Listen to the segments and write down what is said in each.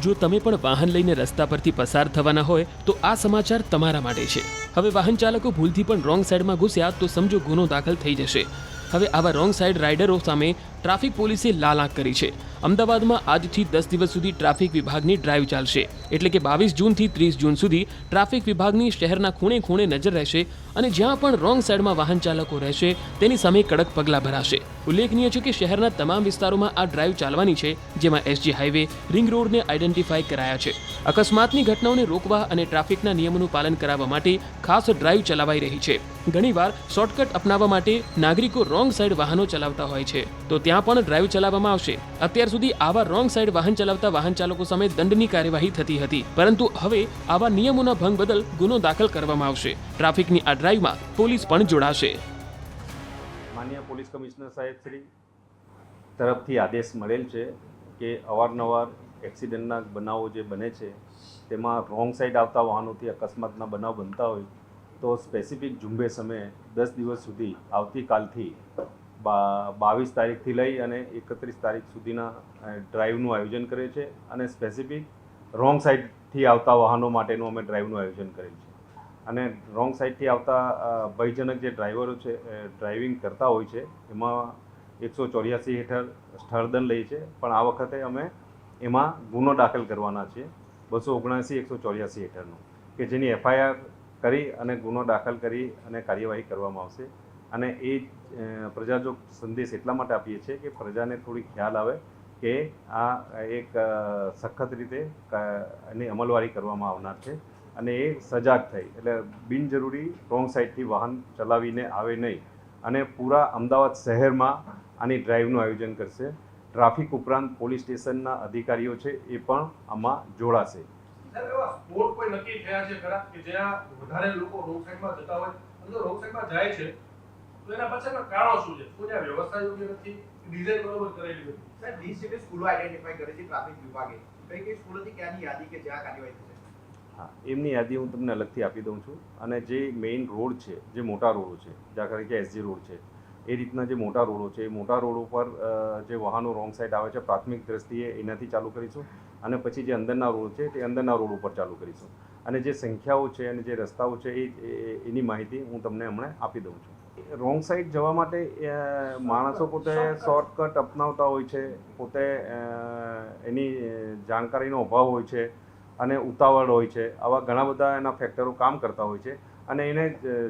જો તમે પણ વાહન લઈને રસ્તા પરથી પસાર થવાના હોય તો આ સમાચાર તમારા માટે છે। હવે વાહન ચાલકો ભૂલથી પણ રોંગ સાઈડમાં ઘૂસ્યા તો સમજો ગુનો દાખલ થઈ જશે। હવે આવા રોંગ સાઈડ રાઇડરો સામે ટ્રાફિક પોલીસે લાલ આંખ કરી છે। અમદાવાદમાં આજથી 10 દિવસ સુધી ટ્રાફિક વિભાગની ડ્રાઈવ ચાલશે, એટલે કે 22 જૂનથી 30 જૂન સુધી ટ્રાફિક વિભાગની શહેરના ખૂણે ખૂણે નજર રહેશે અને જ્યાં પણ રોંગ સાઈડમાં વાહન ચાલકો રહેશે તેની સામે કડક પગલાં ભરાશે। ઉલ્લેખનીય છે કે શહેરના તમામ વિસ્તારોમાં આ ડ્રાઈવ ચાલવાની છે, જેમાં એસજી હાઈવે, રિંગ રોડને આઈડેન્ટિફાઈ કરાયા છે। અકસ્માતની ઘટનાઓને રોકવા અને ટ્રાફિકના નિયમોનું પાલન કરાવવા માટે ખાસ ડ્રાઈવ ચલાવાઈ રહી છે। ઘણીવાર શોર્ટકટ અપનાવવા માટે નાગરિકો રોંગ સાઈડ વાહનો ચલાવતા હોય છે, તો ત્યાં પણ ડ્રાઈવ ચલાવવામાં આવશે। અત્યાર સુધી આવા રોંગ સાઈડ વાહન ચલાવતા વાહન ચાલકો સામે દંડની કાર્યવાહી થતી હતી, પરંતુ હવે આવા નિયમોના ભંગ બદલ ગુનો દાખલ કરવામાં આવશે। ટ્રાફિકની આ ડ્રાઈવમાં પોલીસ પણ જોડાશે। માનનીય પોલીસ કમિશનર સાહેબ શ્રી તરફથી આદેશ મળેલ છે કે અવારનવાર એક્સિડન્ટના બનાવો જે બને છે તેમાં રોંગ સાઈડ આવતા વાહનોથી અકસ્માતના બનાવ બનતા હોય તો સ્પેસિફિક ઝુંબેશ અમે 10 દિવસ સુધી આવતીકાલથી 22 તારીખથી લઈ અને 31 તારીખ સુધીના ડ્રાઈવનું આયોજન કરે છે અને સ્પેસિફિક રોંગ સાઈડથી આવતા વાહનો માટેનું અમે ડ્રાઈવનું આયોજન કરેલ છે। અને રોંગ સાઈડથી આવતા ભયજનક જે ડ્રાઈવરો છે ડ્રાઇવિંગ કરતા હોય છે એમાં 184 હેઠળ સ્થળદંડ લઈએ છે, પણ આ વખતે અમે એમાં ગુનો દાખલ કરવાના છીએ 279 184 હેઠળનો, કે જેની એફઆઈઆર કરી અને ગુનો દાખલ કરી અને કાર્યવાહી કરવામાં આવશે। અને એ પ્રજાજોગ સંદેશ એટલા માટે આપીએ છીએ કે પ્રજાને થોડી ખ્યાલ આવે કે આ એક સખત રીતે એની અમલવારી કરવામાં આવનાર છે અને એ સજાગ થઈ એટલે બિનજરૂરી રોંગ સાઈડથી વાહન ચલાવીને આવે નહીં અને પૂરા અમદાવાદ શહેરમાં આની ડ્રાઈવનું આયોજન કરશે। ટ્રાફિક ઉપરાંત પોલીસ સ્ટેશનના અધિકારીઓ છે એ પણ આમાં જોડાશે। સર, એવા સ્પોટ કોઈ નક્કી થયા છે ખરા કે જ્યાં વધારે લોકો રોંગ સાઈડમાં જતા હોય અને જો રોંગ સાઈડમાં જાય છે તો એના પાછળના કારણો શું છે? શું ત્યાં વ્યવસ્થા યોગ્ય નથી, ડિઝાઇન બરોબર કરેલી નથી? સર, 20 જેટલી સ્કૂલો આઈડેન્ટિફાઈ કરી છે ટ્રાફિક વિભાગે, કઈ સ્કૂલોથી ક્યાંની યાદી કે જ્યાં કાર્યવાહી થશે? હા, એમની યાદી હું તમને અલગથી આપી દઉં છું। અને જે મેઇન રોડ છે, જે મોટા રોડો છે, જ્યાં કે એસજી રોડ છે, એ રીતના જે મોટા રોડો છે એ મોટા રોડ ઉપર જે વાહનો રોંગ સાઈડ આવે છે પ્રાથમિક દ્રષ્ટિએ એનાથી ચાલુ કરીશું અને પછી જે અંદરના રોડ છે તે અંદરના રોડ ઉપર ચાલુ કરીશું। અને જે સંખ્યાઓ છે અને જે રસ્તાઓ છે એની માહિતી હું તમને હમણાં આપી દઉં છું। રોંગ સાઈડ જવા માટે માણસો પોતે શોર્ટકટ અપનાવતા હોય છે, પોતે એની જાણકારીનો અભાવ હોય છે અને ઉતાવળ હોય છે, આવા ઘણા બધા એના ફેક્ટરો કામ કરતા હોય છે અને એને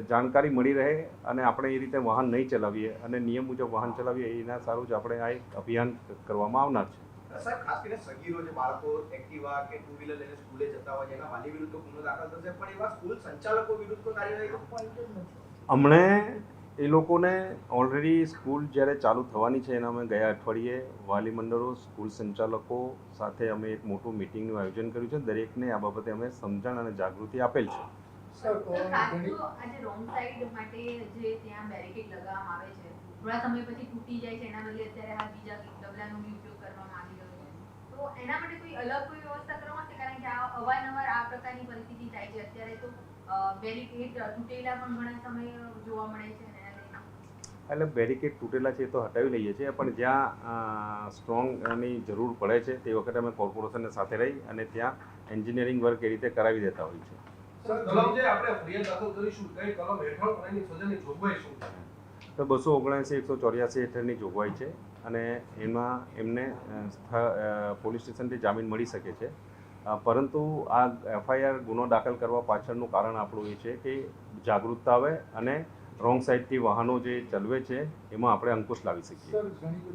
જાણકારી મળી રહે અને આપણે એ રીતે વાહન નહીં ચલાવીએ અને નિયમ મુજબ વાહન ચલાવીએ એના સારું જ આપણે આ એક અભિયાન કરવામાં આવનાર છે। સર, ખાસ કરીને સગીરો જે બાળકો એક્ટિવા કે ટુ વ્હીલર લઈને સ્કૂલે જતા હોય એના વાલી વિરુદ્ધ ગુનો દાખલ થશે, પણ એવા સ્કૂલ સંચાલકો વિરુદ્ધ કોઈ કાર્યવાહી હમણે એ લોકોને ઓલરેડી સ્કૂલ જ્યારે ચાલુ થવાની છે એના અમે ગયા અઠવાડિયે વાલી મંડળો, સ્કૂલ સંચાલકો સાથે અમે એક મોટું મિટિંગનું આયોજન કર્યું છે। દરેકને આ બાબતે અમે સમજણ અને જાગૃતિ આપેલ છે। આજે રોંગ સાઈડ માટે જે ત્યાં બેરિકેડ લગાવવામાં આવે છે, થોડા સમય પછી તૂટી જાય છે, એના બદલે અત્યારે આ બીજા ડબલાનો બી ઉપયોગ કરવામાં આવી રહ્યો છે, તો એના માટે કોઈ અલગ કોઈ વ્યવસ્થા કરવામાં આવશે? કારણ કે આ અવારનવાર આ પ્રકારની પરિસ્થિતિ થાય છે। અત્યારે તો બેરિકેડ તૂટેલા પણ ઘણા સમય જોવા મળે છે। એટલે બેરિકેડ તૂટેલા છે એ તો હટાવી લઈએ છીએ, પણ જ્યાં સ્ટ્રોંગની જરૂર પડે છે તે વખતે અમે કોર્પોરેશનને સાથે રહી અને ત્યાં એન્જિનિયરિંગ વર્ક એ રીતે કરાવી દેતા હોય છે। સર, કલમ જે આપણે ફરિયાદ દાખલ કરીશું કઈ કલમ હેઠળ એની સજાની જોગવાઈ શું છે? તો 279 184 હેઠળની જોગવાઈ છે અને એમાં એમને પોલીસ સ્ટેશનથી જામીન મળી શકે છે, પરંતુ આ એફઆઈઆર ગુનો દાખલ કરવા પાછળનું કારણ આપણું એ છે કે જાગૃતતા આવે અને રોંગ સાઈડથી વાહનો જે ચલાવે છે એમાં આપણે અંકુશ લાવી શકીએ।